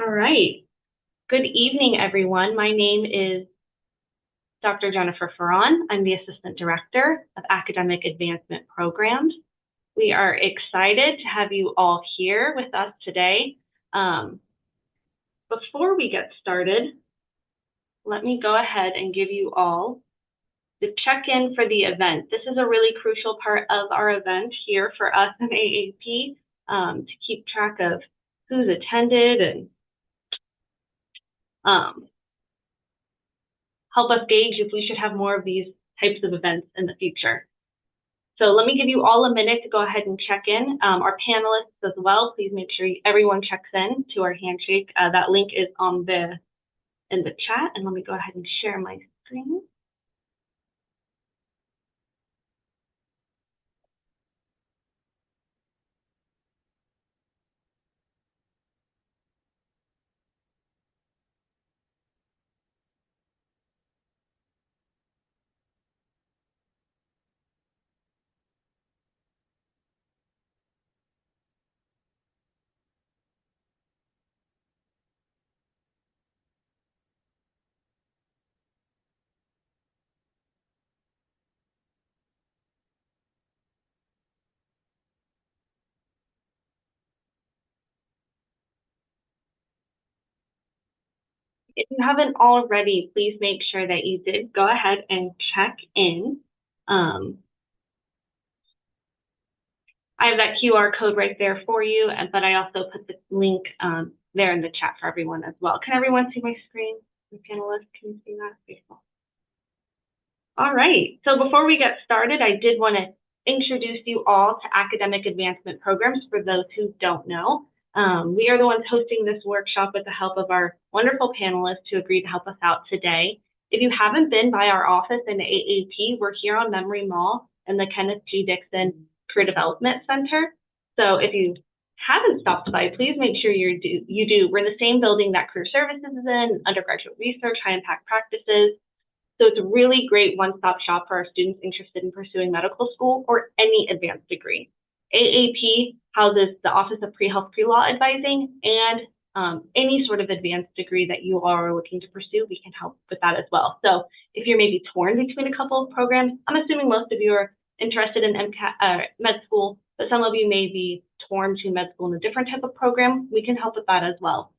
All right. Good evening, everyone. My name is Dr. Jennifer Ferron. I'm the Assistant Director of Academic Advancement Programs. We are excited to have you all here with us today. Before we get started, let me go ahead and give you all the check-in for the event. This is a really crucial part of our event here for us in AAP to keep track of who's attended and help us gauge if we should have more of these types of events in the future. So let me give you all a minute to go ahead and check in. Our panelists as well, please make sure everyone checks in to our handshake. That link is in the chat, and let me go ahead and share my screen. If you haven't already, please make sure that you did go ahead and check in. I have that QR code right there for you, but I also put the link there in the chat for everyone as well. Can everyone see my screen? The panelists, can you see that? Beautiful. All right, so before we get started, I did want to introduce you all to Academic Advancement Programs for those who don't know. We are the ones hosting this workshop with the help of our wonderful panelists who agreed to help us out today. If you haven't been by our office in the AAP, we're here on Memory Mall in the Kenneth G. Dixon Career Development Center. So if you haven't stopped by, please make sure you do. We're in the same building that Career Services is in, undergraduate research, high impact practices. So it's a really great one-stop shop for our students interested in pursuing medical school or any advanced degree. AAP houses the Office of Pre-Health Pre-Law Advising, and any sort of advanced degree that you are looking to pursue, we can help with that as well. So if you're maybe torn between a couple of programs, I'm assuming most of you are interested in MCAT, med school, but some of you may be torn to med school in a different type of program. We can help with that as well.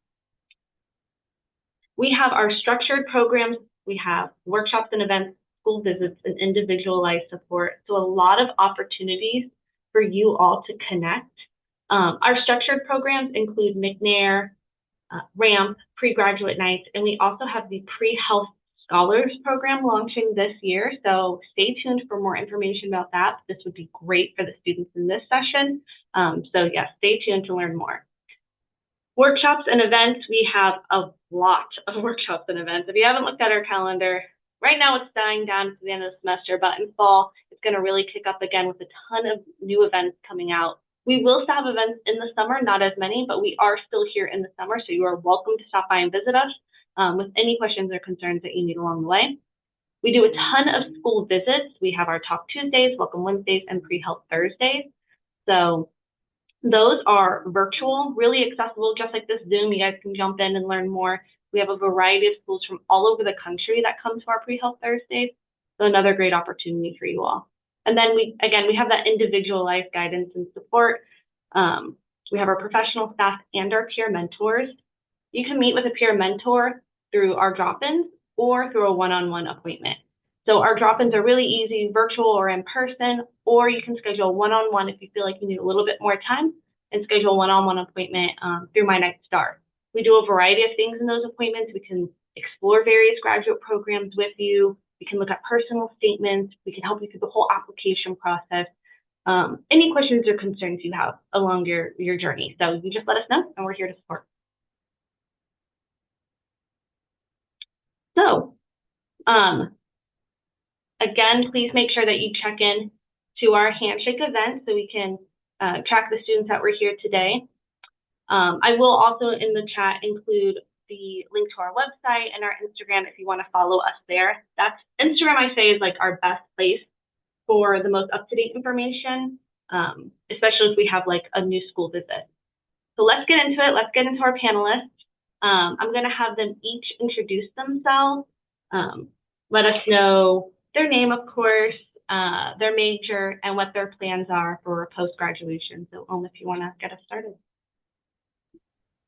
We have our structured programs. We have workshops and events, school visits, and individualized support. So a lot of opportunities for you all to connect. Our structured programs include McNair, RAMP, pre-graduate nights, and we also have the pre-health scholars program launching this year. So stay tuned for more information about that. This would be great for the students in this session. So yes, stay tuned to learn more. Workshops and events, we have a lot of workshops and events. If you haven't looked at our calendar, right now it's dying down to the end of the semester, but in fall, it's going to really kick up again with a ton of new events coming out. We will still have events in the summer, not as many, but we are still here in the summer, so you are welcome to stop by and visit us with any questions or concerns that you need along the way. We do a ton of school visits. We have our Talk Tuesdays, Welcome Wednesdays, and Pre-Health Thursdays. So those are virtual, really accessible, just like this Zoom. You guys can jump in and learn more. We have a variety of schools from all over the country that come to our Pre-Health Thursdays. So another great opportunity for you all. And then we have that individualized guidance and support. We have our professional staff and our peer mentors. You can meet with a peer mentor through our drop-ins or through a one-on-one appointment. So our drop-ins are really easy, virtual or in person, or you can schedule one-on-one if you feel like you need a little bit more time and schedule a one-on-one appointment through My Night Star. We do a variety of things in those appointments. We can explore various graduate programs with you. We can look at personal statements. We can help you through the whole application process. Any questions or concerns you have along your journey. So you just let us know and we're here to support. So, again, please make sure that you check in to our handshake event so we can track the students that were here today. I will also in the chat include the link to our website and our Instagram if you want to follow us there. That's Instagram, I say, is like our best place for the most up-to-date information, especially if we have like a new school visit. So let's get into it. Let's get into our panelists. I'm going to have them each introduce themselves, um, let us know their name, of course, their major, and what their plans are for post-graduation. So, if you want to get us started.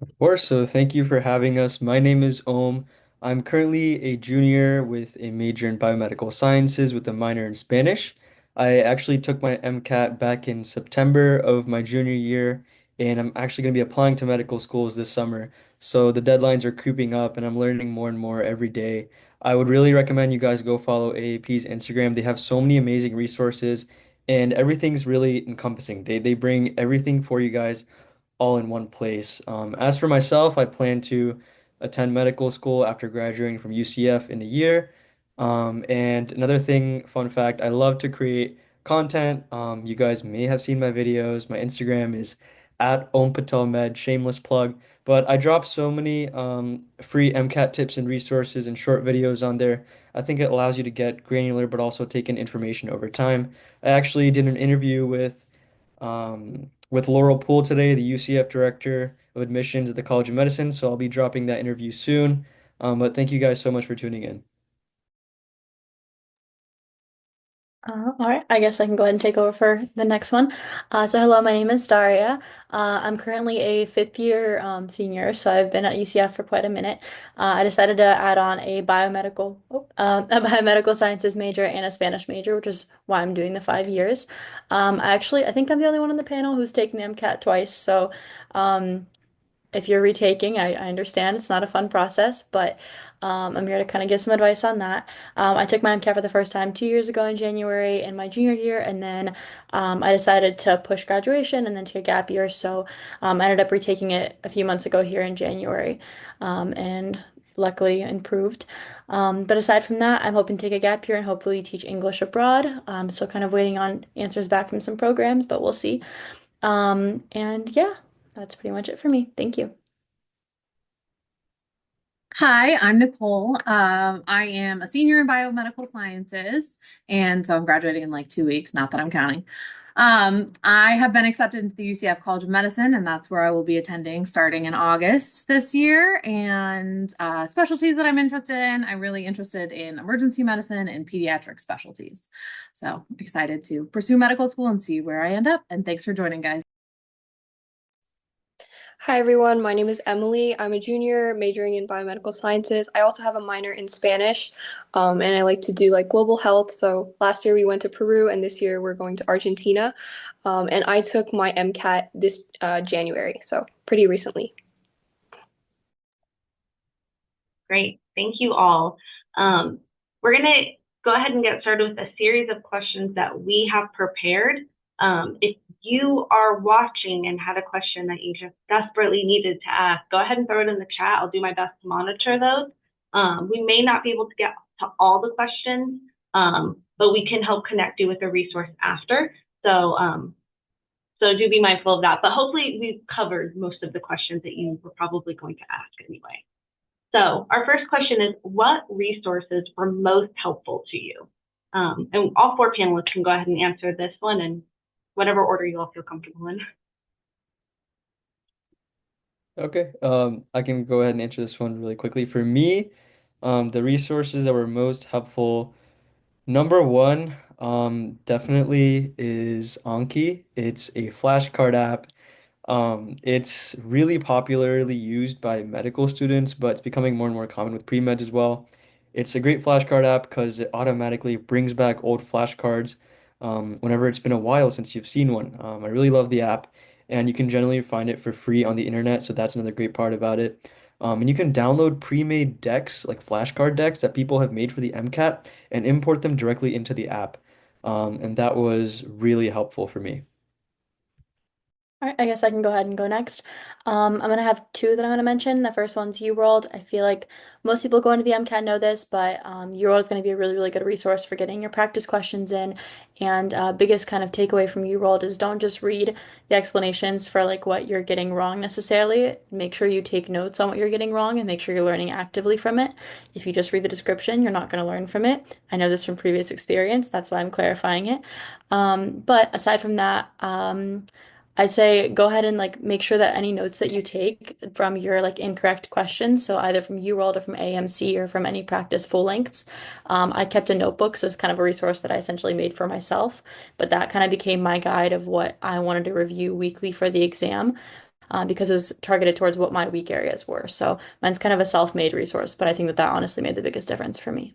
Of course, so thank you for having us. My name is Om. I'm currently a junior with a major in biomedical sciences with a minor in Spanish. I actually took my MCAT back in September of my junior year, and I'm actually going to be applying to medical schools this summer. So the deadlines are creeping up, and I'm learning more and more every day. I would really recommend you guys go follow AAP's Instagram. They have so many amazing resources, and everything's really encompassing. They bring everything for you guys all in one place. As for myself, I plan to attend medical school after graduating from UCF in a year. And another thing, fun fact, I love to create content. You guys may have seen my videos. My Instagram is at OmPatelMed, shameless plug. But I drop so many free MCAT tips and resources and short videos on there. I think it allows you to get granular, but also take in information over time. I actually did an interview with Laurel Poole today, the UCF Director of Admissions at the College of Medicine. So I'll be dropping that interview soon. But thank you guys so much for tuning in. All right, I guess I can go ahead and take over for the next one. So hello, my name is Daria. I'm currently a fifth year senior, so I've been at UCF for quite a minute. I decided to add on a biomedical sciences major and a Spanish major, which is why I'm doing the 5 years. I think I'm the only one on the panel who's taken the MCAT twice, so um, if you're retaking, I understand it's not a fun process, but I'm here to kind of give some advice on that. I took my MCAT for the first time 2 years ago in January in my junior year, and then I decided to push graduation and then take a gap year. So I ended up retaking it a few months ago here in January, and luckily improved. But aside from that, I'm hoping to take a gap year and hopefully teach English abroad. So kind of waiting on answers back from some programs, but we'll see. And yeah, that's pretty much it for me. Thank you. Hi, I'm Nicole. I am a senior in biomedical sciences, and so I'm graduating in like 2 weeks, not that I'm counting. I have been accepted into the UCF College of Medicine, and that's where I will be attending starting in August this year. And specialties that I'm interested in, I'm really interested in emergency medicine and pediatric specialties. So excited to pursue medical school and see where I end up. And thanks for joining, guys. Hi everyone, my name is Emily. I'm a junior majoring in biomedical sciences. I also have a minor in Spanish, and I like to do like global health. So last year we went to Peru, and this year we're going to Argentina. And I took my MCAT this January, so pretty recently. Great. Thank you all. We're going to go ahead and get started with a series of questions that we have prepared. If you are watching and had a question that you just desperately needed to ask, go ahead and throw it in the chat. I'll do my best to monitor those. We may not be able to get to all the questions, but we can help connect you with a resource after. So do be mindful of that. But hopefully we've covered most of the questions that you were probably going to ask anyway. So our first question is, what resources were most helpful to you? And all four panelists can go ahead and answer this one in whatever order you all feel comfortable in. Okay, I can go ahead and answer this one really quickly. For me, the resources that were most helpful, number one, definitely is Anki. It's a flashcard app. It's really popularly used by medical students, but it's becoming more and more common with pre-meds as well. It's a great flashcard app because it automatically brings back old flashcards whenever it's been a while since you've seen one. I really love the app, and you can generally find it for free on the internet, so that's another great part about it. And you can download pre-made decks, like flashcard decks that people have made for the MCAT, and import them directly into the app. And that was really helpful for me. All right, I guess I can go ahead and go next. I'm gonna have two that I'm gonna mention. The first one's UWorld. I feel like most people going to the MCAT know this, but UWorld is gonna be a really, really good resource for getting your practice questions in. And biggest kind of takeaway from UWorld is don't just read the explanations for like what you're getting wrong necessarily. Make sure you take notes on what you're getting wrong and make sure you're learning actively from it. If you just read the description, you're not gonna learn from it. I know this from previous experience. That's why I'm clarifying it. But aside from that, I'd say go ahead and like make sure that any notes that you take from your like incorrect questions, so either from UWorld or from AMC or from any practice full lengths, I kept a notebook, so it's kind of a resource that I essentially made for myself. But that kind of became my guide of what I wanted to review weekly for the exam, because it was targeted towards what my weak areas were. So mine's kind of a self-made resource, but I think that that honestly made the biggest difference for me.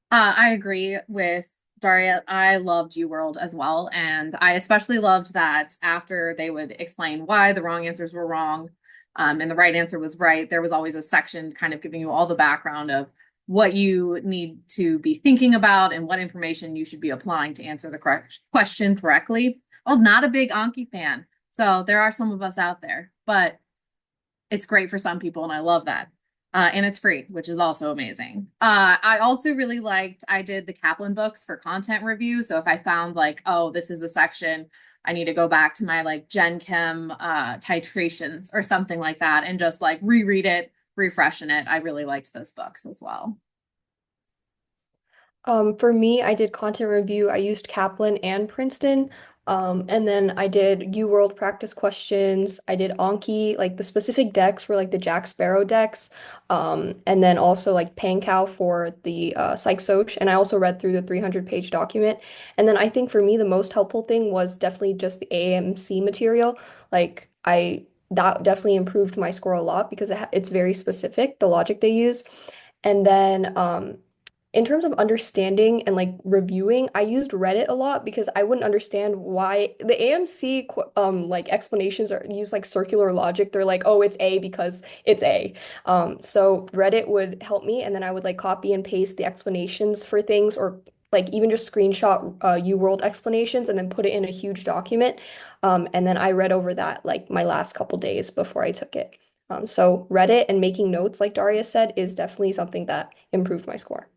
I agree with Daria. I loved UWorld as well. And I especially loved that after they would explain why the wrong answers were wrong, and the right answer was right, there was always a section kind of giving you all the background of what you need to be thinking about and what information you should be applying to answer the correct question correctly. I was not a big Anki fan. So there are some of us out there, but it's great for some people, and I love that. And it's free, which is also amazing. I also really liked, I did the Kaplan books for content review. So if I found like, oh, this is a section, I need to go back to my like Gen Chem titrations or something like that and just like reread it, refreshen it. I really liked those books as well. For me, I did content review. I used Kaplan and Princeton. And then I did UWorld practice questions. I did Anki, like the specific decks were like the Jack Sparrow decks. And then also like PanCal for the PsychSoc. And I also read through the 300-page document. And then I think for me, the most helpful thing was definitely just the AMC material. Like that definitely improved my score a lot because it's very specific, the logic they use. And then in terms of understanding and like reviewing, I used Reddit a lot because I wouldn't understand why the AMC like explanations are use like circular logic. They're like, oh, it's A because it's A. So Reddit would help me, and then I would like copy and paste the explanations for things, or like even just screenshot UWorld explanations and then put it in a huge document. And then I read over that like my last couple days before I took it. So Reddit and making notes, like Daria said, is definitely something that improved my score.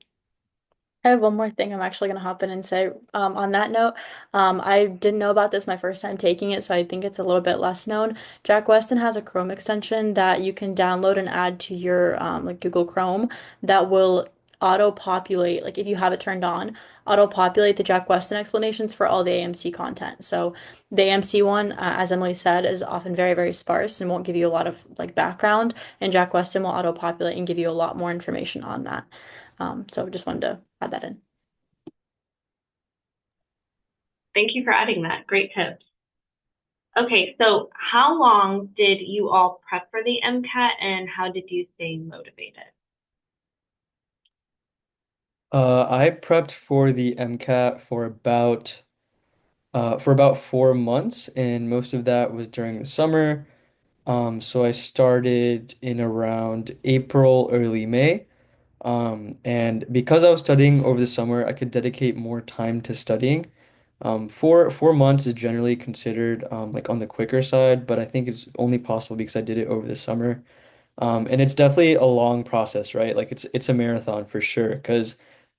I have one more thing I'm actually going to hop in and say. On that note, I didn't know about this my first time taking it, so I think it's a little bit less known. Jack Weston has a Chrome extension that you can download and add to your like Google Chrome that will auto-populate, like if you have it turned on, auto-populate the Jack Weston explanations for all the AMC content. So the AMC one, as Emily said, is often very, very sparse and won't give you a lot of like background, and Jack Weston will auto-populate and give you a lot more information on that. So just wanted to add that in. Thank you for adding that. Great tips. Okay, so how long did you all prep for the MCAT and how did you stay motivated? I prepped for the MCAT for about 4 months, and most of that was during the summer. So I started in around April, early May. And because I was studying over the summer, I could dedicate more time to studying. 4 months is generally considered like on the quicker side, but I think it's only possible because I did it over the summer. And it's definitely a long process, right? Like it's a marathon for sure, because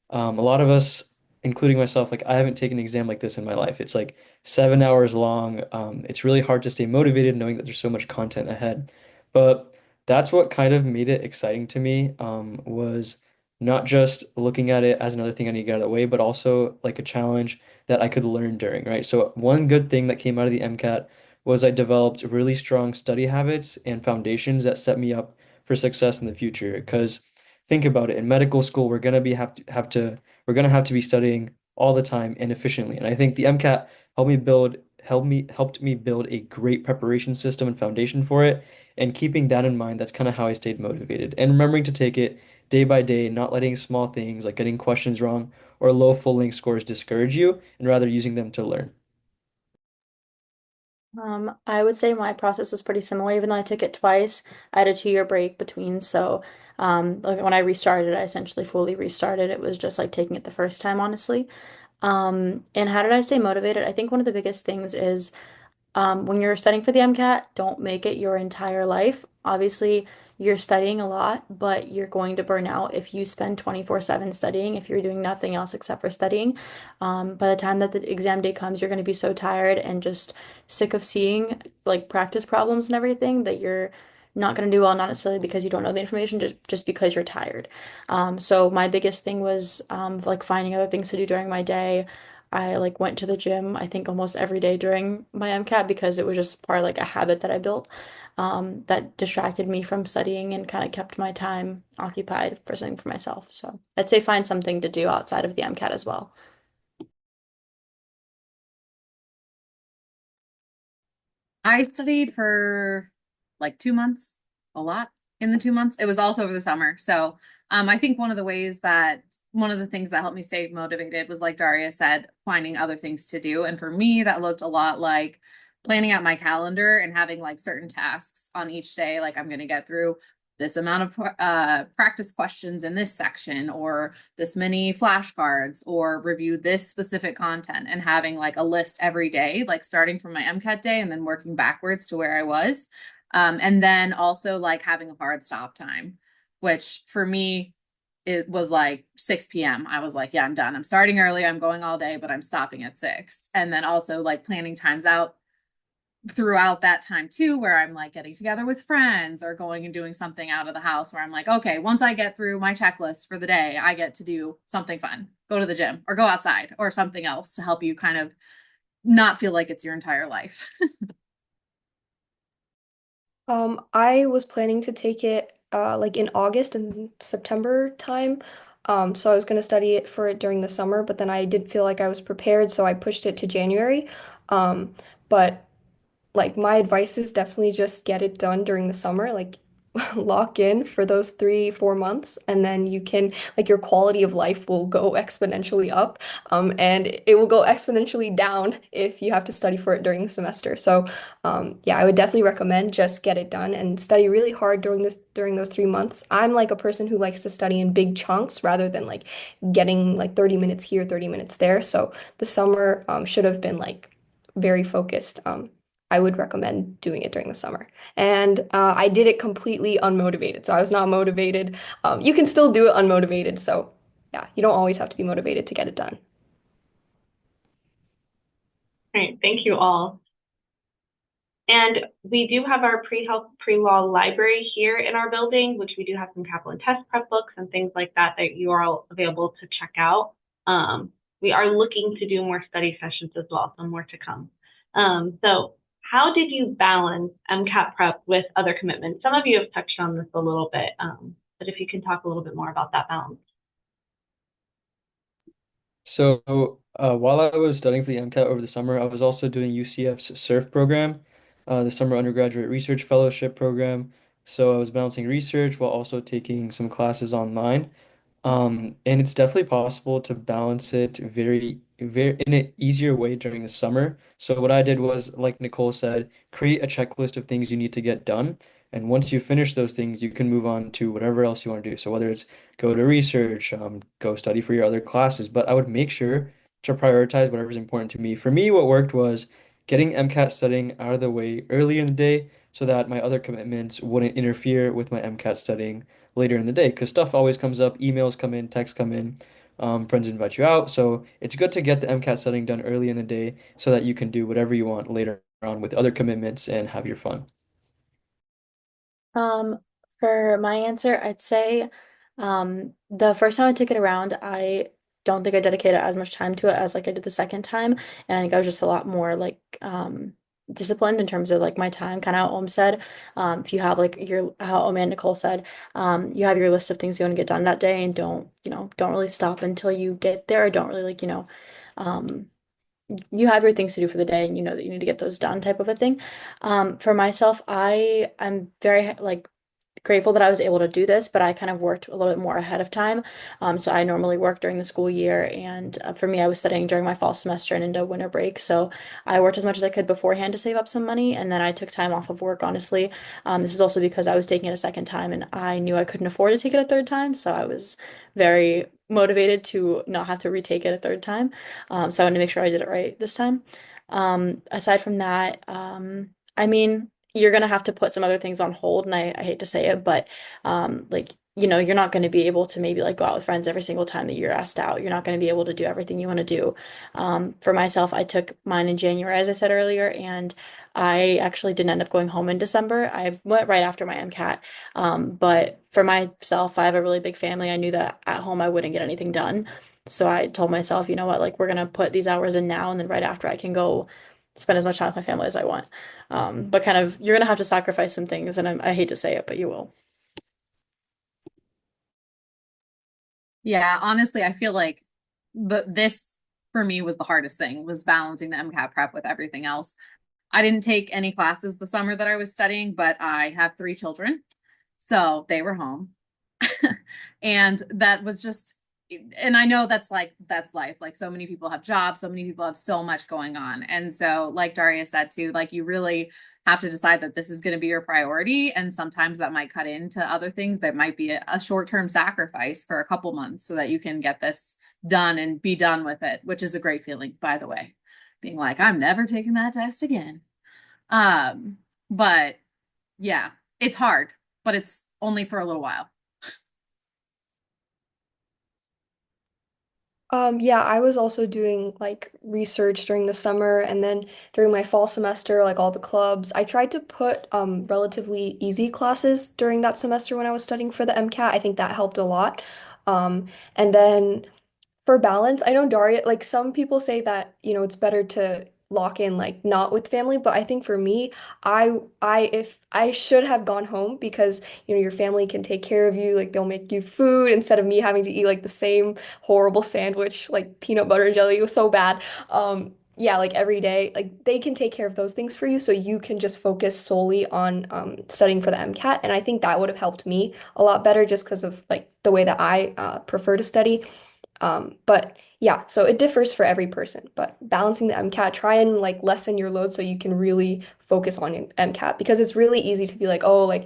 a lot of us, including myself, like I haven't taken an exam like this in my life. It's like 7 hours long. It's really hard to stay motivated knowing that there's so much content ahead. But that's what kind of made it exciting to me, was not just looking at it as another thing I need to get out of the way, but also like a challenge that I could learn during, right? So one good thing that came out of the MCAT was I developed really strong study habits and foundations that set me up for success in the future. Because think about it, in medical school, we're gonna be have to be studying all the time and efficiently. And I think the MCAT helped me build a great preparation system and foundation for it. And keeping that in mind, that's kind of how I stayed motivated. And remembering to take it day by day, not letting small things like getting questions wrong or low full length scores discourage you, and rather using them to learn. I would say my process was pretty similar, even though I took it twice. I had a 2 year break between, so like when I restarted, I essentially fully restarted. It was just like taking it the first time, honestly. And how did I stay motivated? I think one of the biggest things is when you're studying for the MCAT, don't make it your entire life. Obviously, you're studying a lot, but you're going to burn out if you spend 24/7 studying, if you're doing nothing else except for studying. By the time that the exam day comes, you're going to be so tired and just sick of seeing like practice problems and everything that you're not going to do well, not necessarily because you don't know the information, just because you're tired. So my biggest thing was like finding other things to do during my day. I like went to the gym, I think almost every day during my MCAT because it was just part of like a habit that I built that distracted me from studying and kind of kept my time occupied for something for myself. So I'd say find something to do outside of the MCAT as well. I studied for like 2 months, a lot in the 2 months. It was also over the summer. So I think one of the things that helped me stay motivated was like Daria said, finding other things to do. And for me, that looked a lot like planning out my calendar and having like certain tasks on each day. Like I'm going to get through this amount of practice questions in this section, or this many flashcards, or review this specific content, and having like a list every day, like starting from my MCAT day and then working backwards to where I was. And then also like having a hard stop time, which for me, it was like 6 p.m. I was like, yeah, I'm done. I'm starting early. I'm going all day, but I'm stopping at 6. And then also like planning times out throughout that time too, where I'm like getting together with friends or going and doing something out of the house where I'm like, okay, once I get through my checklist for the day, I get to do something fun, go to the gym or go outside or something else to help you kind of not feel like it's your entire life. I was planning to take it like in August and September time. So I was going to study it for it during the summer, but then I did feel like I was prepared, so I pushed it to January. But like my advice is definitely just get it done during the summer, like lock in for those 3, 4 months, and then you can like your quality of life will go exponentially up, and it will go exponentially down if you have to study for it during the semester. So, yeah, I would definitely recommend just get it done and study really hard during those 3 months. I'm like a person who likes to study in big chunks rather than like getting like 30 minutes here, 30 minutes there. So the summer should have been like very focused. I would recommend doing it during the summer. And I did it completely unmotivated. So I was not motivated. You can still do it unmotivated. So yeah, you don't always have to be motivated to get it done. All right, thank you all. And we do have our pre-health pre-law library here in our building, which we do have some capital and test prep books and things like that that you are all available to check out. We are looking to do more study sessions as well, so more to come. So how did you balance MCAT prep with other commitments? Some of you have touched on this a little bit, but if you can talk a little bit more about that balance. So, while I was studying for the MCAT over the summer, I was also doing UCF's SURF program, the Summer Undergraduate Research Fellowship program. So I was balancing research while also taking some classes online. And it's definitely possible to balance it very in an easier way during the summer. So what I did was, like Nicole said, create a checklist of things you need to get done. And once you finish those things, you can move on to whatever else you want to do. So whether it's go to research, go study for your other classes, but I would make sure to prioritize whatever's important to me. For me, what worked was getting MCAT studying out of the way early in the day so that my other commitments wouldn't interfere with my MCAT studying later in the day because stuff always comes up, emails come in, texts come in, friends invite you out. So it's good to get the MCAT setting done early in the day so that you can do whatever you want later on with other commitments and have your fun. Um, for my answer, I'd say the first time I took it around, I don't think I dedicated as much time to it as like I did the second time. And I think I was just a lot more like disciplined in terms of like my time, kind of how Om said. If you have like your how Om and Nicole said, you have your list of things you want to get done that day and don't really stop until you get there, or don't really like, um you have your things to do for the day and you know that you need to get those done type of a thing. For myself, I'm very like grateful that I was able to do this, but I kind of worked a little bit more ahead of time. So I normally work during the school year, and for me, I was studying during my fall semester and into winter break. So I worked as much as I could beforehand to save up some money, and then I took time off of work, honestly. This is also because I was taking it a second time, and I knew I couldn't afford to take it a third time, so I was very motivated to not have to retake it a third time. So I wanted to make sure I did it right this time. Aside from that, I mean, you're gonna have to put some other things on hold, and I hate to say it, but like you're not going to be able to maybe like go out with friends every single time that you're asked out. You're not going to be able to do everything you want to do. For myself, I took mine in January, as I said earlier, and I actually didn't end up going home in December. I went right after my MCAT. But for myself, I have a really big family. I knew that at home I wouldn't get anything done. So I told myself, you know what, like we're gonna put these hours in now, and then right after I can go spend as much time with my family as I want. But kind of you're gonna have to sacrifice some things, and I hate to say it, but you will. Yeah, honestly, I feel like this for me was the hardest thing was balancing the MCAT prep with everything else. I didn't take any classes the summer that I was studying, but I have three children, so they were home. And that was just, and I know that's life. Like so many people have jobs, so many people have so much going on. And so, like Daria said too, like you really have to decide that this is going to be your priority. And sometimes that might cut into other things that might be a short-term sacrifice for a couple months so that you can get this done and be done with it, which is a great feeling, by the way. Being like, I'm never taking that test again. Um, but yeah, it's hard, but it's only for a little while. Yeah, I was also doing like research during the summer and then during my fall semester, like all the clubs. I tried to put relatively easy classes during that semester when I was studying for the MCAT. I think that helped a lot. And then for balance, I know Daria, like some people say that, it's better to lock in like not with family, but I think for me, if I should have gone home because, your family can take care of you, like they'll make you food instead of me having to eat like the same horrible sandwich, like peanut butter and jelly. It was so bad. Yeah, like every day, like they can take care of those things for you, so you can just focus solely on studying for the MCAT. And I think that would have helped me a lot better just because of like the way that I prefer to study. But yeah, so it differs for every person, but balancing the MCAT, try and like lessen your load so you can really focus on your MCAT because it's really easy to be like, oh, like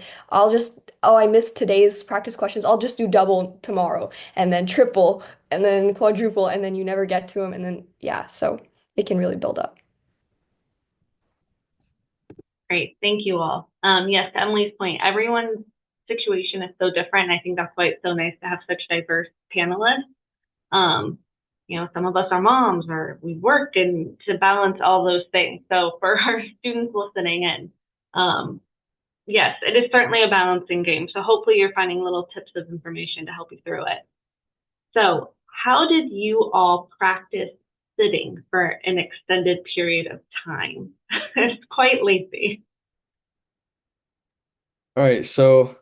I missed today's practice questions. I'll just do double tomorrow and then triple and then quadruple and then you never get to them. And then, yeah, so it can really build up. Great. Thank you all. Yes, to Emily's point, everyone's situation is so different. And I think that's why it's so nice to have such diverse panelists. Um, some of us are moms or we work and to balance all those things. So for our students listening in, yes, it is certainly a balancing game. So hopefully you're finding little tips of information to help you through it. So how did you all practice sitting for an extended period of time? It's quite lengthy. All right, so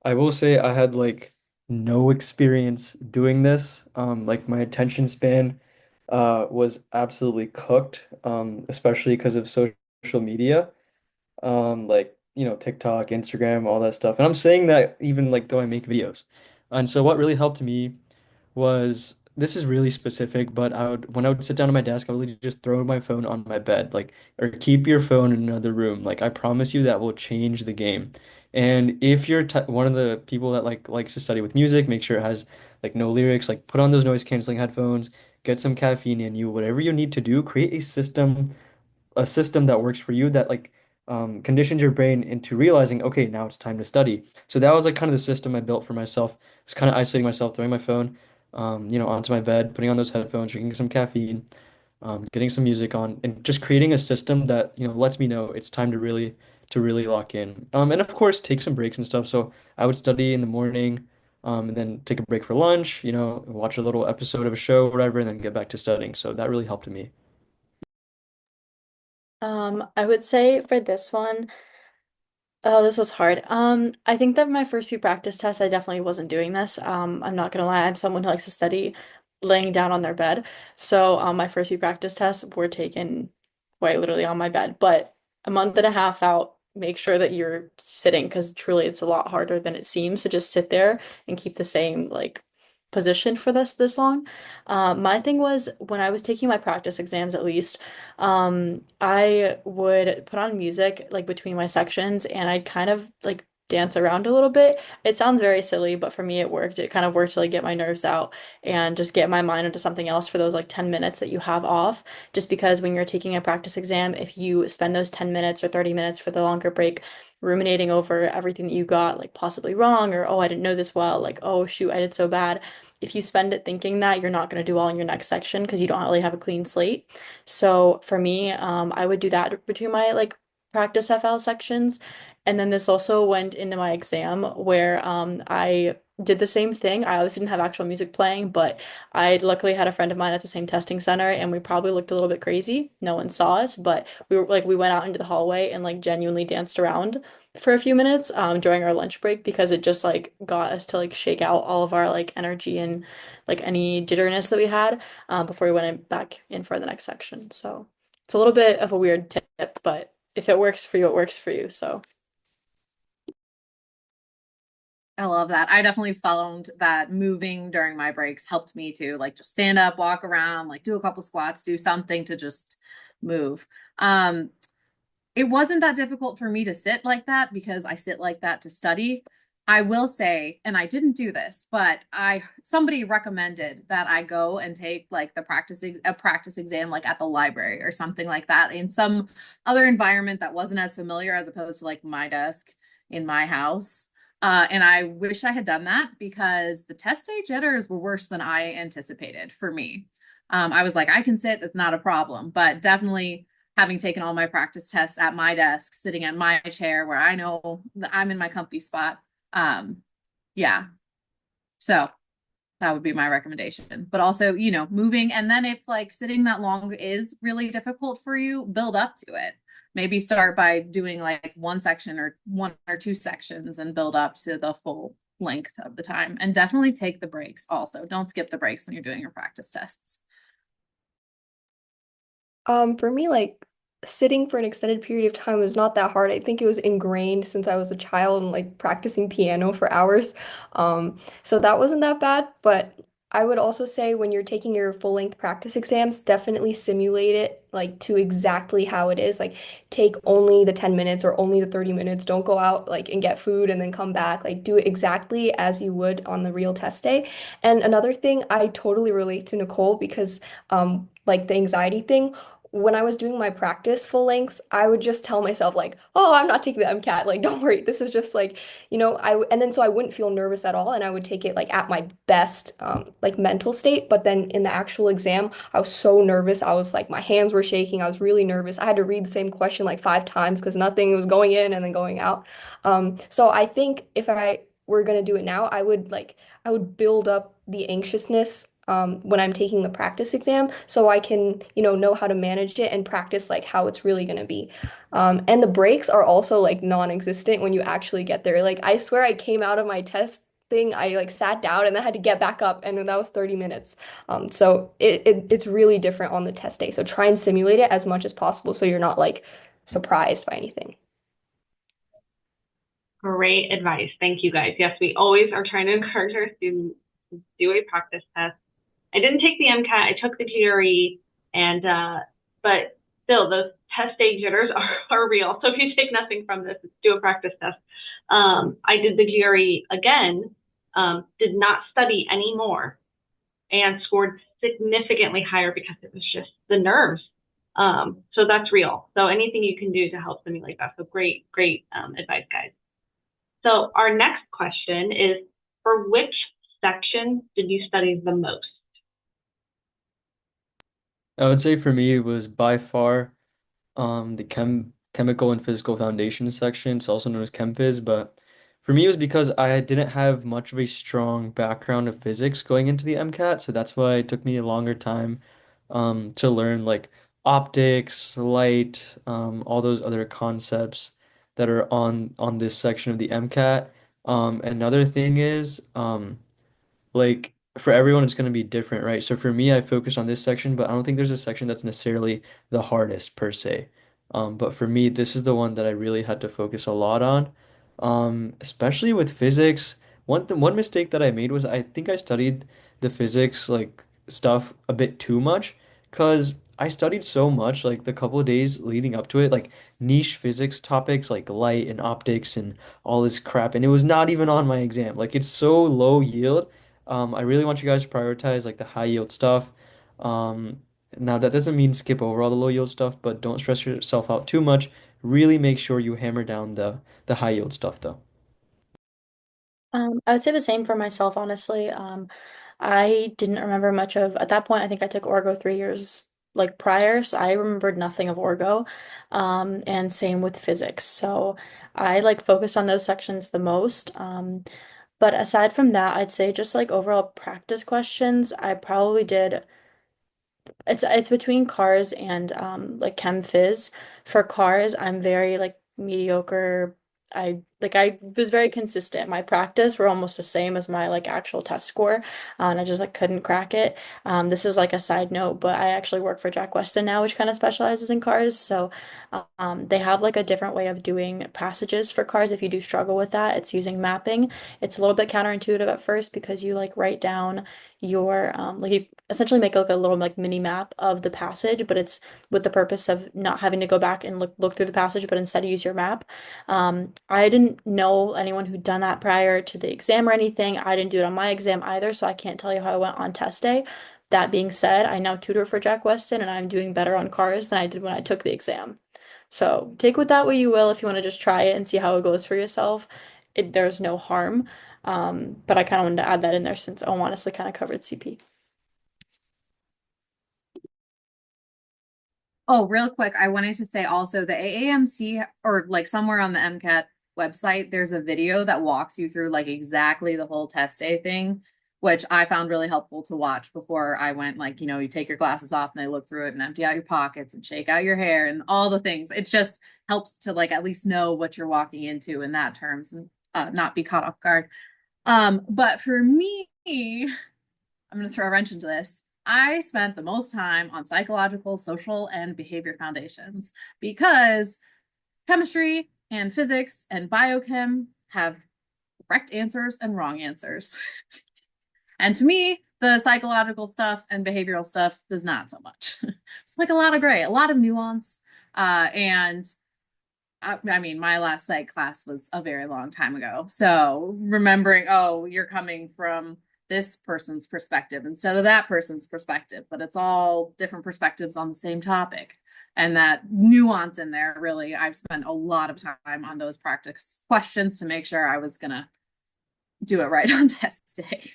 I will say I had like no experience doing this. Like my attention span was absolutely cooked, especially because of social media. Like, TikTok, Instagram, all that stuff. And I'm saying that even like though I make videos. And so what really helped me was this is really specific, but when I would sit down at my desk, I would literally just throw my phone on my bed, like, or keep your phone in another room. Like, I promise you that will change the game. And if you're t one of the people that likes to study with music, make sure it has like no lyrics, like put on those noise canceling headphones, get some caffeine in you, whatever you need to do, create a system that works for you that like conditions your brain into realizing, okay, now it's time to study. So that was like kind of the system I built for myself. It's kind of isolating myself, throwing my phone, onto my bed, putting on those headphones, drinking some caffeine, getting some music on, and just creating a system that, lets me know it's time to really lock in. And of course, take some breaks and stuff. So I would study in the morning, and then take a break for lunch, watch a little episode of a show or whatever, and then get back to studying. So that really helped me. I would say for this one, oh, this was hard. I think that my first few practice tests, I definitely wasn't doing this. I'm not gonna lie, I'm someone who likes to study laying down on their bed. So, my first few practice tests were taken quite literally on my bed. But a month and a half out, make sure that you're sitting because truly it's a lot harder than it seems to just sit there and keep the same like position for this long. My thing was when I was taking my practice exams at least. I would put on music like between my sections and I'd kind of like dance around a little bit. It sounds very silly, but for me it worked. It kind of worked to like get my nerves out and just get my mind into something else for those like 10 minutes that you have off. Just because when you're taking a practice exam, if you spend those 10 minutes or 30 minutes for the longer break ruminating over everything that you got like possibly wrong or oh, I didn't know this well, like oh shoot, I did so bad. If you spend it thinking that, you're not going to do well in your next section because you don't really have a clean slate. So for me, I would do that between my like practice FL sections. And then this also went into my exam where I did the same thing. I obviously didn't have actual music playing, but I luckily had a friend of mine at the same testing center, and we probably looked a little bit crazy. No one saw us, but we went out into the hallway and like genuinely danced around for a few minutes during our lunch break because it just like got us to like shake out all of our like energy and like any jitteriness that we had before we back in for the next section. So it's a little bit of a weird tip, but if it works for you, it works for you. So I love that. I definitely found that moving during my breaks helped me to like just stand up, walk around, like do a couple squats, do something to just move. Um, it wasn't that difficult for me to sit like that because I sit like that to study. I will say, and I didn't do this, but somebody recommended that I go and take like a practice exam like at the library or something like that in some other environment that wasn't as familiar as opposed to like my desk in my house. And I wish I had done that because the test day jitters were worse than I anticipated for me. I was like, I can sit, it's not a problem, but definitely having taken all my practice tests at my desk, sitting at my chair where I know that I'm in my comfy spot. Yeah. So that would be my recommendation. But also, moving. And then if like sitting that long is really difficult for you, build up to it. Maybe start by doing like one section or one or two sections and build up to the full length of the time. And definitely take the breaks also. Don't skip the breaks when you're doing your practice tests. For me, like sitting for an extended period of time was not that hard. I think it was ingrained since I was a child and like practicing piano for hours. So that wasn't that bad. But I would also say when you're taking your full-length practice exams, definitely simulate it like to exactly how it is. Like take only the 10 minutes or only the 30 minutes. Don't go out like and get food and then come back. Like do it exactly as you would on the real test day. And another thing, I totally relate to Nicole because like the anxiety thing when I was doing my practice full lengths, I would just tell myself like, "Oh, I'm not taking the MCAT. Like, don't worry. This is just like, and then so I wouldn't feel nervous at all, and I would take it like at my best, like mental state. But then in the actual exam, I was so nervous. I was like, my hands were shaking. I was really nervous. I had to read the same question like 5 times because nothing was going in and then going out. So I think if I were gonna do it now, I would build up the anxiousness when I'm taking the practice exam so I can, know how to manage it and practice like how it's really going to be. And the breaks are also like non-existent when you actually get there. Like I swear I came out of my test thing, I like sat down and then had to get back up and that was 30 minutes. So it's really different on the test day. So try and simulate it as much as possible so you're not like surprised by anything. Great advice. Thank you guys. Yes, we always are trying to encourage our students to do a practice test. I didn't take the MCAT, I took the GRE, and but still those test day jitters are real. So if you take nothing from this, do a practice test. I did the GRE again, did not study anymore, and scored significantly higher because it was just the nerves. So that's real. So anything you can do to help simulate that. So great advice, guys. So our next question is, for which section did you study the most? I would say for me it was by far the chemical and physical foundation section. It's also known as ChemPhys, but for me it was because I didn't have much of a strong background of physics going into the MCAT, so that's why it took me a longer time to learn like optics, light, all those other concepts that are on this section of the MCAT. Another thing is like for everyone it's going to be different, right? So for me, I focus on this section, but I don't think there's a section that's necessarily the hardest per se. But for me, this is the one that I really had to focus a lot on. Especially with physics. One mistake that I made was I think I studied the physics like stuff a bit too much because I studied so much like the couple of days leading up to it, like niche physics topics like light and optics and all this crap, and it was not even on my exam. Like it's so low yield. I really want you guys to prioritize like the high yield stuff. Um, Now that doesn't mean skip over all the low yield stuff, but don't stress yourself out too much. Really make sure you hammer down the high yield stuff though. I would say the same for myself, honestly. I didn't remember much of, at that point, I think I took Orgo 3 years like prior, so I remembered nothing of Orgo. And same with physics. So I like focused on those sections the most. But aside from that, I'd say just like overall practice questions, I probably did it's between cars and like chem phys. For cars, I'm very like mediocre. I was very consistent. My practice were almost the same as my like actual test score, and I just like couldn't crack it. This is like a side note, but I actually work for Jack Weston now, which kind of specializes in cars. So they have like a different way of doing passages for cars. If you do struggle with that, it's using mapping. It's a little bit counterintuitive at first because you like write down your like you essentially make like a little like mini map of the passage, but it's with the purpose of not having to go back and look through the passage, but instead use your map. I didn't know anyone who'd done that prior to the exam or anything. I didn't do it on my exam either, so I can't tell you how I went on test day. That being said, I now tutor for Jack Weston and I'm doing better on cars than I did when I took the exam. So take with that what you will if you want to just try it and see how it goes for yourself. There's no harm. But I kind of wanted to add that in there since Owen honestly kind of covered CP. Oh, real quick, I wanted to say also the AAMC or like somewhere on the MCAT website, there's a video that walks you through like exactly the whole test day thing, which I found really helpful to watch before I went. Like, you take your glasses off and they look through it and empty out your pockets and shake out your hair and all the things. It just helps to like at least know what you're walking into in that terms and not be caught off guard. But for me, I'm going to throw a wrench into this. I spent the most time on psychological, social, and behavior foundations because chemistry and physics and biochem have correct answers and wrong answers. And to me, the psychological stuff and behavioral stuff does not so much. It's like a lot of gray, a lot of nuance. And I mean, my last psych class was a very long time ago. So remembering, oh, you're coming from this person's perspective instead of that person's perspective, but it's all different perspectives on the same topic. And that nuance in there, really, I've spent a lot of time on those practice questions to make sure I was going to do it right on test day.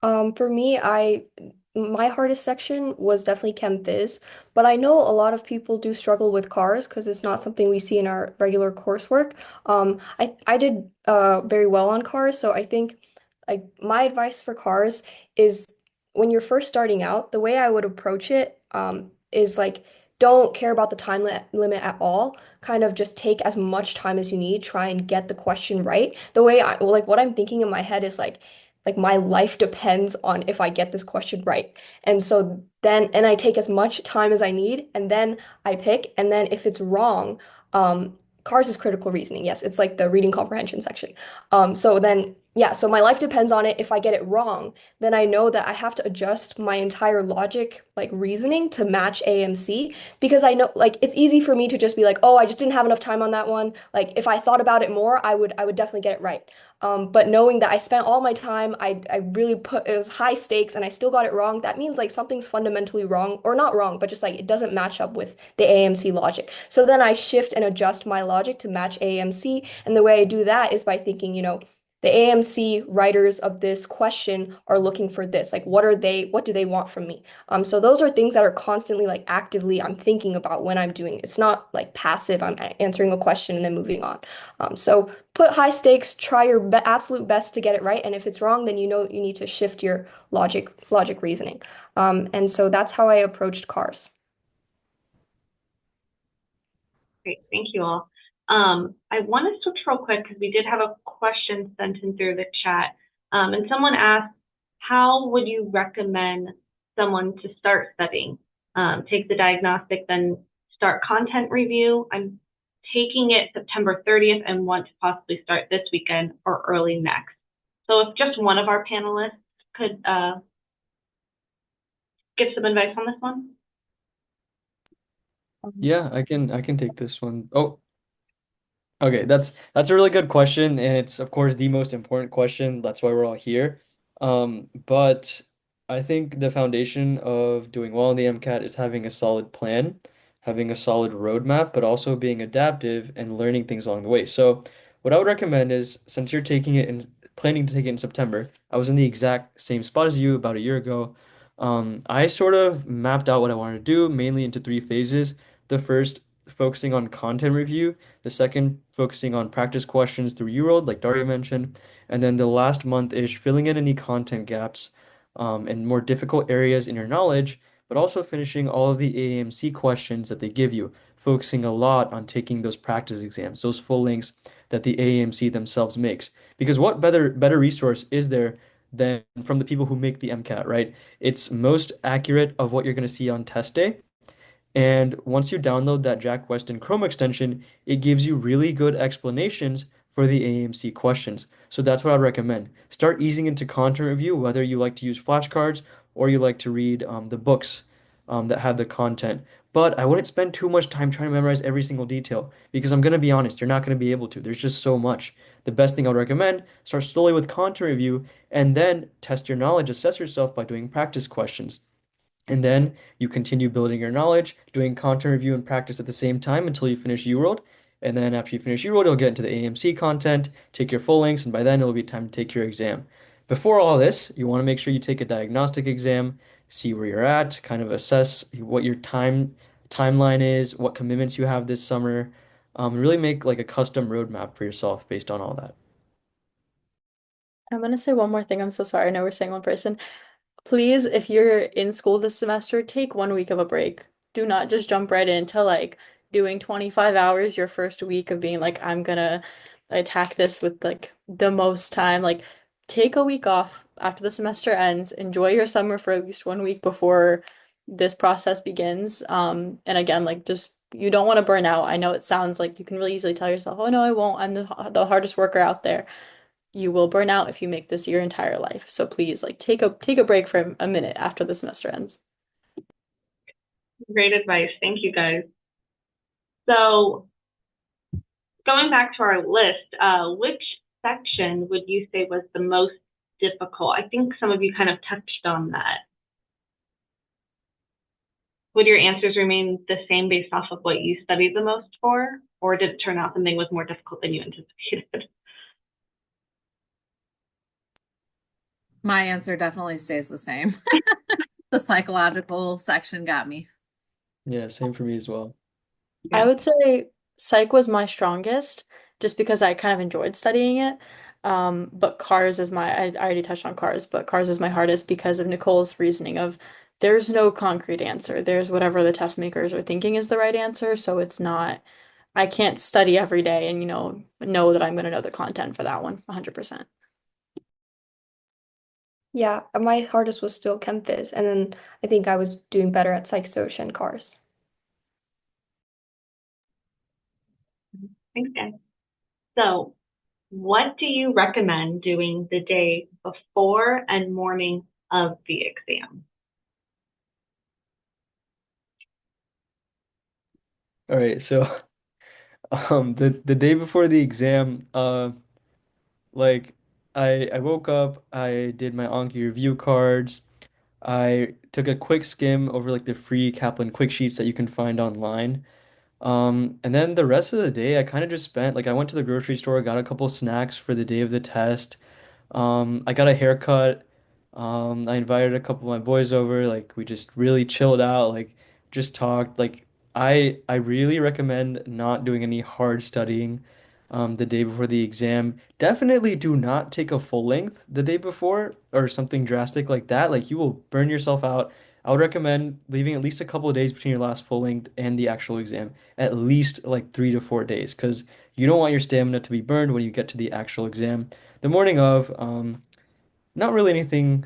For me, my hardest section was definitely Chem Phys, but I know a lot of people do struggle with cars because it's not something we see in our regular coursework. I did very well on cars, so I think like my advice for cars is when you're first starting out, the way I would approach it is like don't care about the time limit at all. Kind of just take as much time as you need, try and get the question right. The way I like what I'm thinking in my head is like my life depends on if I get this question right. And so then, and I take as much time as I need, and then I pick, and then if it's wrong, cars is critical reasoning. Yes, it's like the reading comprehension section. So then, yeah, so my life depends on it. If I get it wrong, then I know that I have to adjust my entire logic, like reasoning to match AMC because I know like it's easy for me to just be like, oh, I just didn't have enough time on that one. Like if I thought about it more, I would definitely get it right. But knowing that I spent all my time, I really put it was high stakes and I still got it wrong, that means like something's fundamentally wrong, or not wrong, but just like it doesn't match up with the AMC logic. So then I shift and adjust my logic to match AMC. And the way I do that is by thinking, the AMC writers of this question are looking for this. Like, what do they want from me? So those are things that are constantly like actively I'm thinking about when I'm doing it. It's not like passive, I'm answering a question and then moving on. So put high stakes, try your absolute best to get it right. And if it's wrong, then you know you need to shift your logic reasoning. And so that's how I approached cars. Great, thank you all. I want to switch real quick because we did have a question sent in through the chat. And someone asked, how would you recommend someone to start studying? Take the diagnostic, then start content review. I'm taking it September 30th and want to possibly start this weekend or early next. So if just one of our panelists could give some advice on this one. Yeah, I can take this one. Oh, okay, that's a really good question, and it's of course the most important question. That's why we're all here. But I think the foundation of doing well in the MCAT is having a solid plan, having a solid roadmap, but also being adaptive and learning things along the way. So, what I would recommend is since you're taking it in planning to take it in September, I was in the exact same spot as you about a year ago. I sort of mapped out what I wanted to do, mainly into three phases. The first focusing on content review, the second focusing on practice questions through UWorld, like Daria mentioned, and then the last month is filling in any content gaps and more difficult areas in your knowledge, but also finishing all of the AAMC questions that they give you, focusing a lot on taking those practice exams, those full lengths that the AAMC themselves makes. Because what better resource is there than from the people who make the MCAT, right? It's most accurate of what you're going to see on test day. And once you download that Jack Weston Chrome extension, it gives you really good explanations for the AMC questions. So that's what I'd recommend. Start easing into content review, whether you like to use flashcards or you like to read the books that have the content. But I wouldn't spend too much time trying to memorize every single detail because I'm going to be honest, you're not going to be able to. There's just so much. The best thing I would recommend, start slowly with content review and then test your knowledge, assess yourself by doing practice questions. And then you continue building your knowledge, doing content review and practice at the same time until you finish UWorld. And then after you finish UWorld, you'll get into the AMC content, take your full lengths, and by then it'll be time to take your exam. Before all this, you want to make sure you take a diagnostic exam, see where you're at, kind of assess what your timeline is, what commitments you have this summer, really make like a custom roadmap for yourself based on all that. I'm gonna say one more thing. I'm so sorry. I know we're saying one person. Please, if you're in school this semester, take 1 week of a break. Do not just jump right into like doing 25 hours your first week of being like, I'm gonna attack this with like the most time. Like, take a week off after the semester ends. Enjoy your summer for at least 1 week before this process begins. And again, like, just you don't want to burn out. I know it sounds like you can really easily tell yourself, oh no, I won't. I'm the hardest worker out there. You will burn out if you make this your entire life. So please, like, take a break for a minute after the semester ends. Great advice. Thank you guys. So going back to our list, which section would you say was the most difficult? I think some of you kind of touched on that. Would your answers remain the same based off of what you studied the most for? Or did it turn out something was more difficult than you anticipated? My answer definitely stays the same. The psychological section got me. Yeah, same for me as well. I Yeah. would say psych was my strongest just because I kind of enjoyed studying it. But cars is I already touched on cars, but cars is my hardest because of Nicole's reasoning of there's no concrete answer. There's whatever the test makers are thinking is the right answer. So it's not, I can't study every day and, know that I'm going to know the content for that one 100%. Yeah, my hardest was still Chem Phys, and then I think I was doing better at Psych Soc and Cars. Thanks, guys. So, what do you recommend doing the day before and morning of the exam? All right, so the day before the exam, like I woke up, I did my Anki review cards, I took a quick skim over like the free Kaplan quick sheets that you can find online. And then the rest of the day I kind of just spent like I went to the grocery store, got a couple snacks for the day of the test. I got a haircut. I invited a couple of my boys over. Like we just really chilled out, like just talked. Like I really recommend not doing any hard studying the day before the exam. Definitely do not take a full length the day before or something drastic like that. Like you will burn yourself out. I would recommend leaving at least a couple of days between your last full length and the actual exam. At least like 3 to 4 days, because you don't want your stamina to be burned when you get to the actual exam. The morning of, not really anything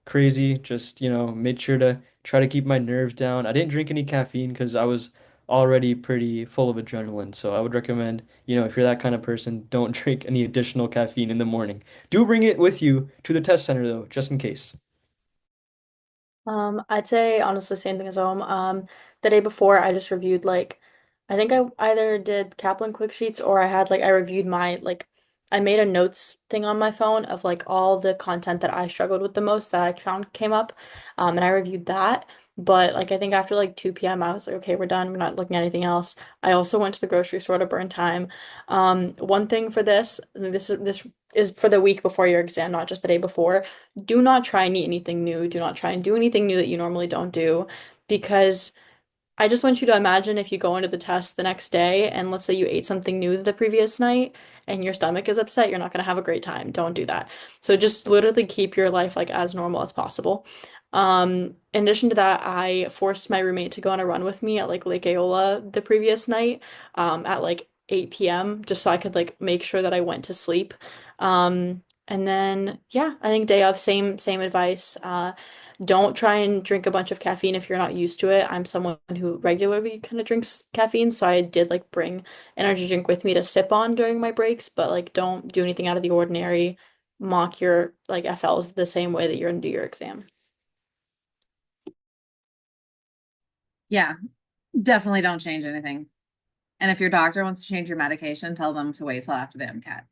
crazy. Just, made sure to try to keep my nerves down. I didn't drink any caffeine because I was already pretty full of adrenaline. So I would recommend, if you're that kind of person, don't drink any additional caffeine in the morning. Do bring it with you to the test center though, just in case. I'd say honestly same thing as home. The day before I just reviewed like I think I either did Kaplan quick sheets or I reviewed my like I made a notes thing on my phone of like all the content that I struggled with the most that I found came up. And I reviewed that. But like I think after like 2 p.m. I was like, okay, we're done. We're not looking at anything else. I also went to the grocery store to burn time. One thing for this is for the week before your exam, not just the day before. Do not try and eat anything new. Do not try and do anything new that you normally don't do because I just want you to imagine if you go into the test the next day and let's say you ate something new the previous night and your stomach is upset, you're not going to have a great time. Don't do that. So just literally keep your life like as normal as possible. In addition to that, I forced my roommate to go on a run with me at like Lake Eola the previous night, at like 8 p.m. just so I could like make sure that I went to sleep. And then yeah, I think day of, same advice. Don't try and drink a bunch of caffeine if you're not used to it. I'm someone who regularly kind of drinks caffeine, so I did like bring energy drink with me to sip on during my breaks, but like don't do anything out of the ordinary. Mock your like FLs the same way that you're gonna do your exam. Yeah, definitely don't change anything. And if your doctor wants to change your medication, tell them to wait till after the MCAT.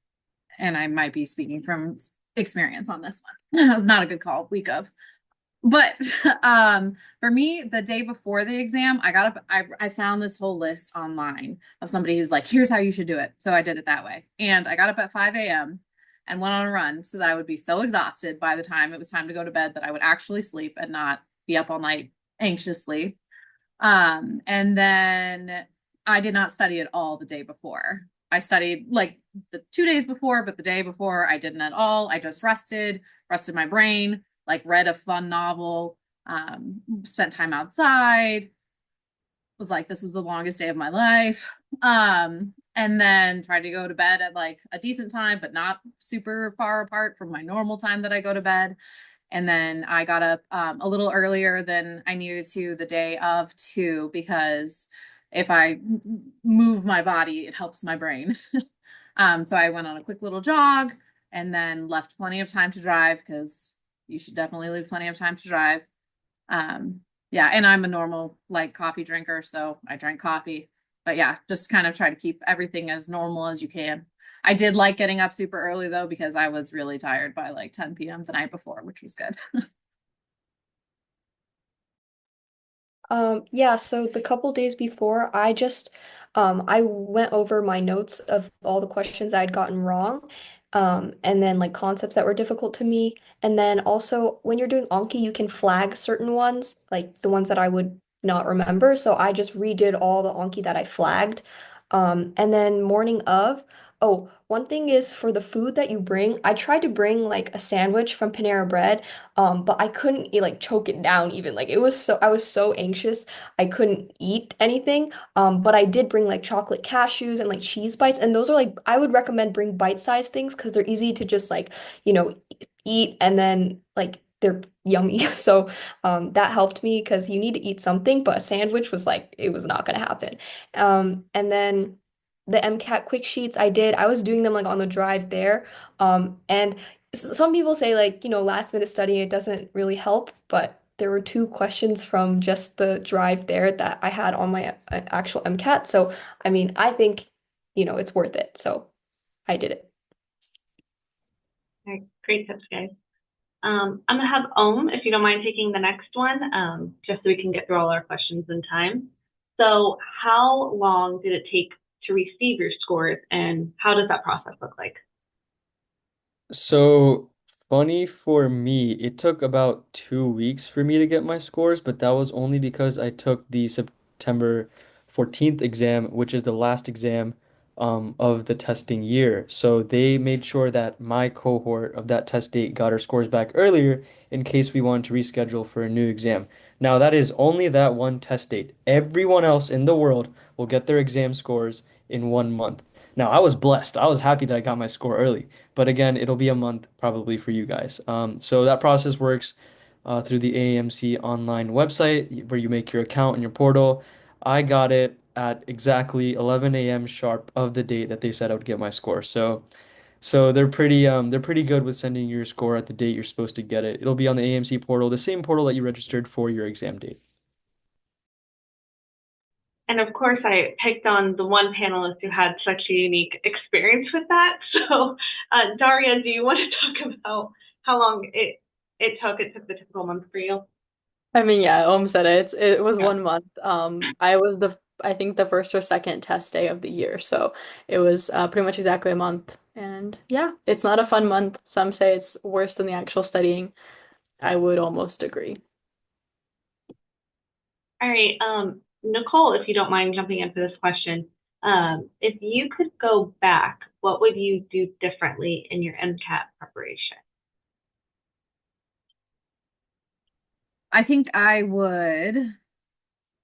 And I might be speaking from experience on this one. It was not a good call week of. But for me, the day before the exam, I got up, I found this whole list online of somebody who's like, here's how you should do it. So I did it that way. And I got up at 5 a.m. and went on a run so that I would be so exhausted by the time it was time to go to bed that I would actually sleep and not be up all night anxiously. And then I did not study at all the day before. I studied like the 2 days before, but the day before I didn't at all. I just rested my brain, like read a fun novel, spent time outside, was like, this is the longest day of my life. And then tried to go to bed at like a decent time, but not super far apart from my normal time that I go to bed. And then I got up a little earlier than I needed to the day of too, because if I move my body, it helps my brain. So I went on a quick little jog and then left plenty of time to drive because you should definitely leave plenty of time to drive. Yeah, and I'm a normal like coffee drinker, so I drank coffee. But yeah, just kind of try to keep everything as normal as you can. I did like getting up super early though, because I was really tired by like 10 p.m. the night before, which was good. Yeah, so the couple days before, I went over my notes of all the questions I'd gotten wrong, and then like concepts that were difficult to me. And then also when you're doing Anki, you can flag certain ones, like the ones that I would not remember. So I just redid all the Anki that I flagged. And then morning of, oh, one thing is for the food that you bring, I tried to bring like a sandwich from Panera Bread. But I couldn't like choke it down even. Like it was so I was so anxious. I couldn't eat anything. But I did bring like chocolate cashews and like cheese bites. And those are like I would recommend bring bite-sized things because they're easy to just like, eat and then like they're yummy. So that helped me because you need to eat something, but a sandwich was like it was not gonna happen. And then the MCAT quick sheets I was doing them like on the drive there. And some people say like, last minute studying it doesn't really help, but there were two questions from just the drive there that I had on my actual MCAT. So, I mean, I think, it's worth it. So I did it. All right, great tips, guys. I'm gonna have if you don't mind taking the next one, just so we can get through all our questions in time. So how long did it take to receive your scores and how does that process look like? So funny for me, it took about 2 weeks for me to get my scores, but that was only because I took the September 14th exam, which is the last exam of the testing year. So they made sure that my cohort of that test date got our scores back earlier in case we wanted to reschedule for a new exam. Now, that is only that one test date. Everyone else in the world will get their exam scores in 1 month. Now, I was blessed. I was happy that I got my score early. But again, it'll be a month probably for you guys. So that process works through the AAMC online website where you make your account in your portal. I got it at exactly 11 a.m. sharp of the date that they said I would get my score. So they're pretty good with sending your score at the date you're supposed to get it. It'll be on the AAMC portal, the same portal that you registered for your exam date. And of course, I picked on the one panelist who had such a unique experience with that. So, Daria, do you want to talk about how long it took? It took the typical month for you. I mean, yeah, said it. It was Yeah. 1 month. I think the first or second test day of the year, so it was pretty much exactly a month. And yeah, it's not a fun month. Some say it's worse than the actual studying. I would almost agree. All right. Nicole, if you don't mind jumping in for this question, if you could go back, what would you do differently in your MCAT preparation? I think I would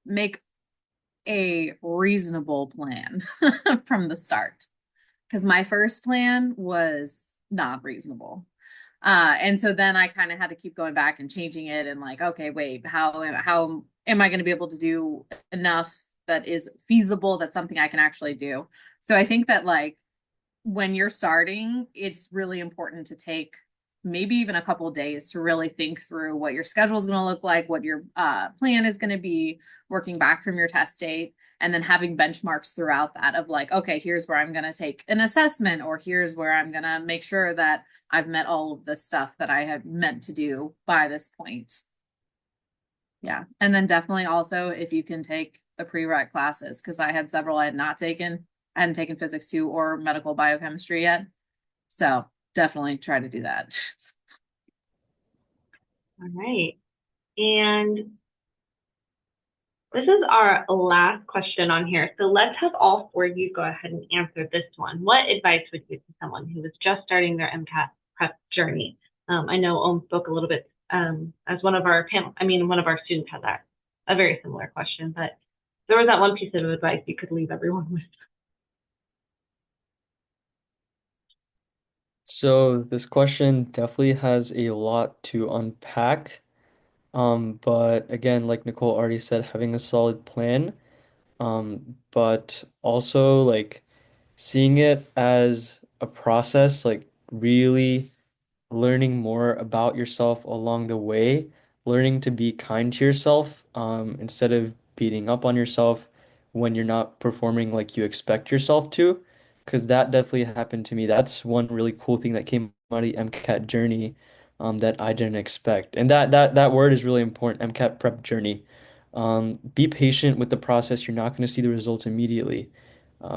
make a reasonable plan from the start because my first plan was not reasonable. And so then I kind of had to keep going back and changing it and like, okay, wait, how am I going to be able to do enough that is feasible, that's something I can actually do? So I think that like when you're starting, it's really important to take maybe even a couple of days to really think through what your schedule is going to look like, what your plan is going to be, working back from your test date, and then having benchmarks throughout that of like, okay, here's where I'm going to take an assessment, or here's where I'm going to make sure that I've met all of the stuff that I had meant to do by this point. Yeah. And then definitely also if you can take the prereq classes, because I had several I had not taken. I hadn't taken physics 2 or medical biochemistry yet. So definitely try to do that. All right. And this is our last question on here. So let's have all four of you go ahead and answer this one. What advice would you give to someone who is just starting their MCAT prep journey? I know spoke a little bit as one of our one of our students had that a very similar question, but there was that one piece of advice you could leave everyone with. So this question definitely has a lot to unpack. But again, like Nicole already said, having a solid plan, but also like seeing it as a process, like really learning more about yourself along the way, learning to be kind to yourself, instead of beating up on yourself when you're not performing like you expect yourself to, because that definitely happened to me. That's one really cool thing that came out of the MCAT journey, that I didn't expect. And that word is really important, MCAT prep journey. Be patient with the process. You're not going to see the results immediately.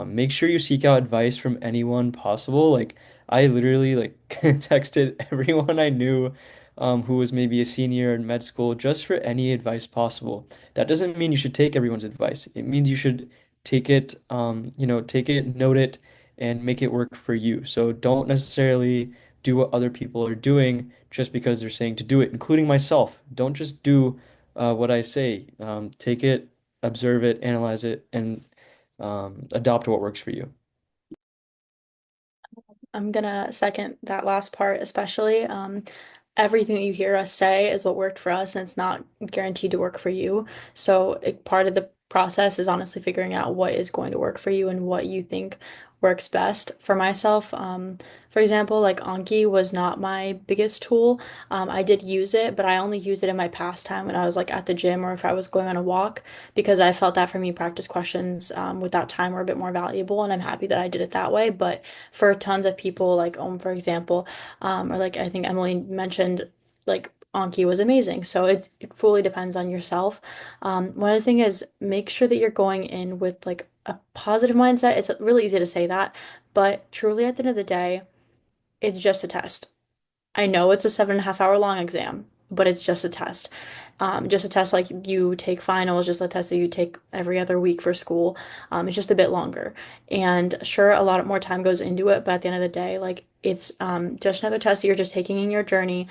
Make sure you seek out advice from anyone possible. Like I literally like texted everyone I knew, who was maybe a senior in med school just for any advice possible. That doesn't mean you should take everyone's advice. It means you should take it, take it, note it, and make it work for you. So don't necessarily do what other people are doing just because they're saying to do it, including myself. Don't just do what I say. Take it, observe it, analyze it, and adopt what works for you. I'm gonna second that last part, especially. Everything that you hear us say is what worked for us, and it's not guaranteed to work for you. So, part of the process is honestly figuring out what is going to work for you and what you think works best. For myself, for example, like Anki was not my biggest tool. I did use it, but I only used it in my pastime when I was like at the gym or if I was going on a walk, because I felt that for me, practice questions with that time were a bit more valuable, and I'm happy that I did it that way. But for tons of people, like for example, or like I think Emily mentioned, like Anki was amazing. So it fully depends on yourself. One other thing is make sure that you're going in with like a positive mindset. It's really easy to say that, but truly at the end of the day, it's just a test. I know it's a 7.5 hour long exam, but it's just a test. Just a test like you take finals, just a test that you take every other week for school. It's just a bit longer. And sure, a lot more time goes into it, but at the end of the day, like it's just another test that you're just taking in your journey.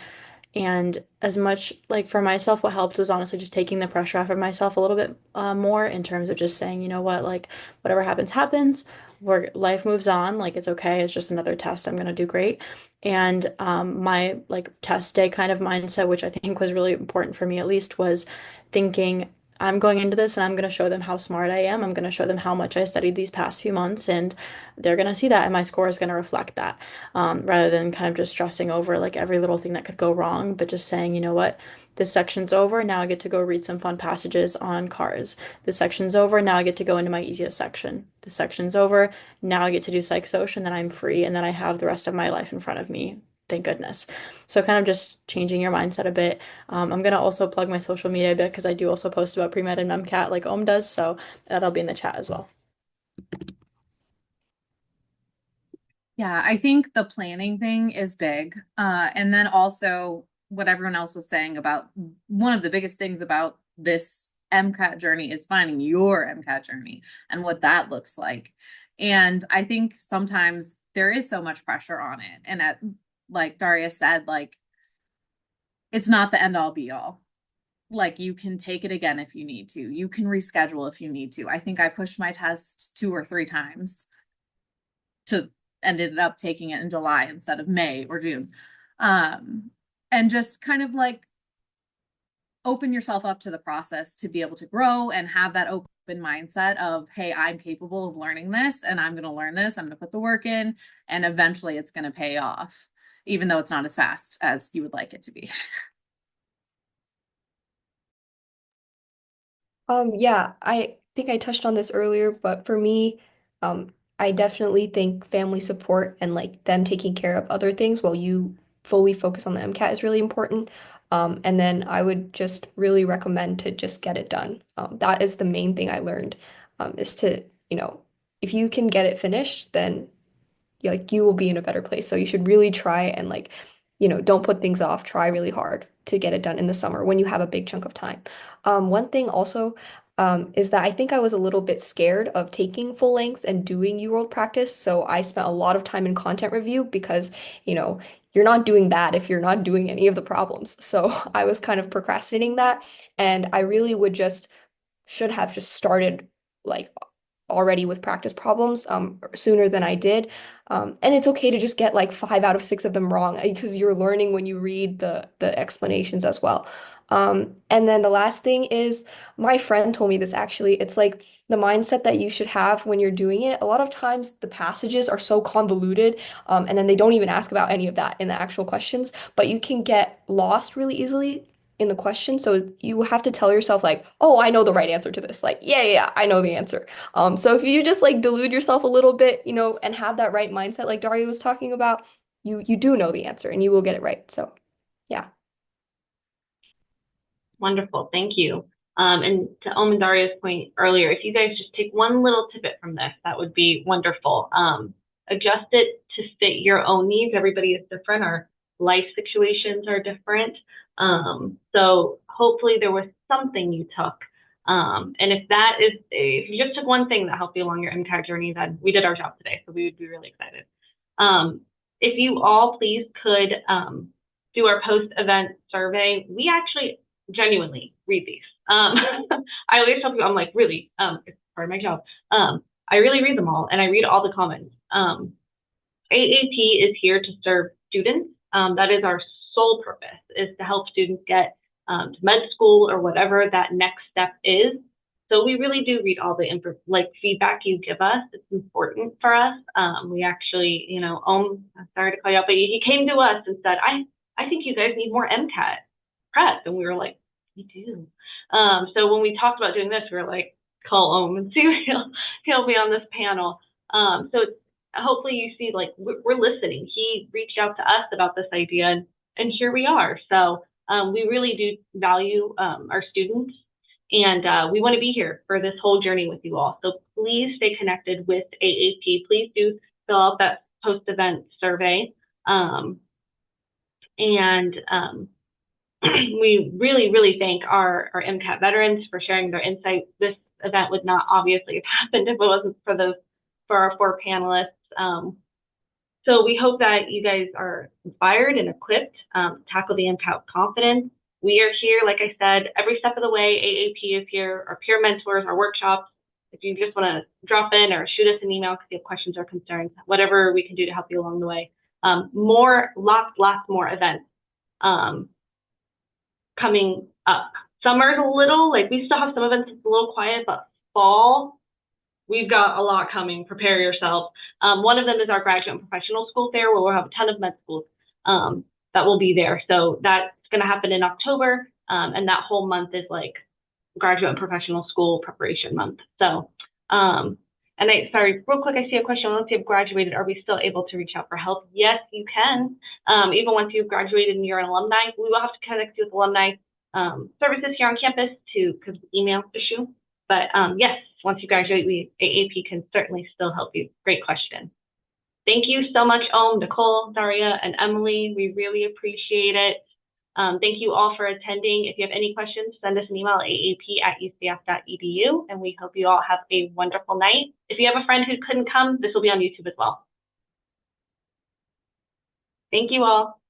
And as much like for myself, what helped was honestly just taking the pressure off of myself a little bit more in terms of just saying, you know what, like whatever happens, happens. Life moves on. Like it's okay. It's just another test. I'm gonna do great. And my like test day kind of mindset, which I think was really important for me at least, was thinking I'm going into this and I'm gonna show them how smart I am. I'm gonna show them how much I studied these past few months, and they're gonna see that, and my score is gonna reflect that rather than kind of just stressing over like every little thing that could go wrong, but just saying, you know what, this section's over. Now I get to go read some fun passages on cars. This section's over. Now I get to go into my easiest section. This section's over. Now I get to do psych social, and then I'm free, and then I have the rest of my life in front of me. Thank goodness. So kind of just changing your mindset a bit. I'm gonna also plug my social media a bit because I do also post about pre-med and MCAT like does, so that'll be in the chat as well. Yeah, I think the planning thing is big. And then also what everyone else was saying about one of the biggest things about this MCAT journey is finding your MCAT journey and what that looks like. And I think sometimes there is so much pressure on it. And like Daria said, like, it's not the end all be all. Like, you can take it again if you need to. You can reschedule if you need to. I think I pushed my test 2 or 3 times to ended up taking it in July instead of May or June. And just kind of like open yourself up to the process to be able to grow and have that open mindset of, hey, I'm capable of learning this and I'm going to learn this. I'm going to put the work in and eventually it's going to pay off, even though it's not as fast as you would like it to be. Yeah, I think I touched on this earlier, but for me, I definitely think family support and like them taking care of other things while you fully focus on the MCAT is really important. And then I would just really recommend to just get it done. That is the main thing I learned, is to, if you can get it finished, then like you will be in a better place. So you should really try and like, don't put things off. Try really hard to get it done in the summer when you have a big chunk of time. One thing also is that I think I was a little bit scared of taking full lengths and doing UWorld practice. So I spent a lot of time in content review because, you're not doing bad if you're not doing any of the problems. So I was kind of procrastinating that. And I really should have just started like already with practice problems sooner than I did. And it's okay to just get like 5 out of 6 of them wrong because you're learning when you read the explanations as well. And then the last thing is my friend told me this actually. It's like the mindset that you should have when you're doing it. A lot of times the passages are so convoluted, and then they don't even ask about any of that in the actual questions, but you can get lost really easily in the question. So you have to tell yourself like, oh, I know the right answer to this. Like, yeah, I know the answer. So if you just like delude yourself a little bit, and have that right mindset, like Daria was talking about, you do know the answer and you will get it right. So yeah. Wonderful. Thank you. And to Om and Daria's point earlier, if you guys just take one little tidbit from this, that would be wonderful. Adjust it to fit your own needs. Everybody is different. Our life situations are different. So hopefully there was something you took. And if you just took one thing that helped you along your MCAT journey, then we did our job today. So we would be really excited. If you all please could do our post-event survey. We actually genuinely read these. I always tell people, I'm like, really, it's part of my job. I really read them all and I read all the comments. AAP is here to serve students. That is our sole purpose, is to help students get to med school or whatever that next step is. So we really do read all the feedback you give us. It's important for us. We actually, I'm sorry to call you out, but he came to us and said, I think you guys need more MCAT prep. And we were like, we do. So when we talked about doing this, we were like, call Om and see if he'll be on this panel. So hopefully you see, like, we're listening. He reached out to us about this idea and here we are. So we really do value our students. And we want to be here for this whole journey with you all. So please stay connected with AAP. Please do fill out that post-event survey. We really, really thank our MCAT veterans for sharing their insight. This event would not obviously have happened if it wasn't for our 4 panelists. So we hope that you guys are inspired and equipped to tackle the MCAT with confidence. We are here, like I said, every step of the way. AAP is here, our peer mentors, our workshops. If you just want to drop in or shoot us an email because you have questions or concerns, whatever we can do to help you along the way. Lots more events coming up. Summer's a little, we still have some events that's a little quiet, but fall, we've got a lot coming. Prepare yourself. One of them is our graduate and professional school fair, where we'll have a ton of med schools that will be there. So that's going to happen in October, and that whole month is like graduate and professional school preparation month. So, sorry, real quick, I see a question. Once you've graduated, are we still able to reach out for help? Yes, you can. Even once you've graduated and you're an alumni, we will have to connect you with alumni services here on campus because email issue. But yes, once you graduate, AAP can certainly still help you. Great question. Thank you so much, Om, Nicole, Daria, and Emily. We really appreciate it. Thank you all for attending. If you have any questions, send us an email at aap@ucf.edu, and we hope you all have a wonderful night. If you have a friend who couldn't come, this will be on YouTube as well. Thank you all.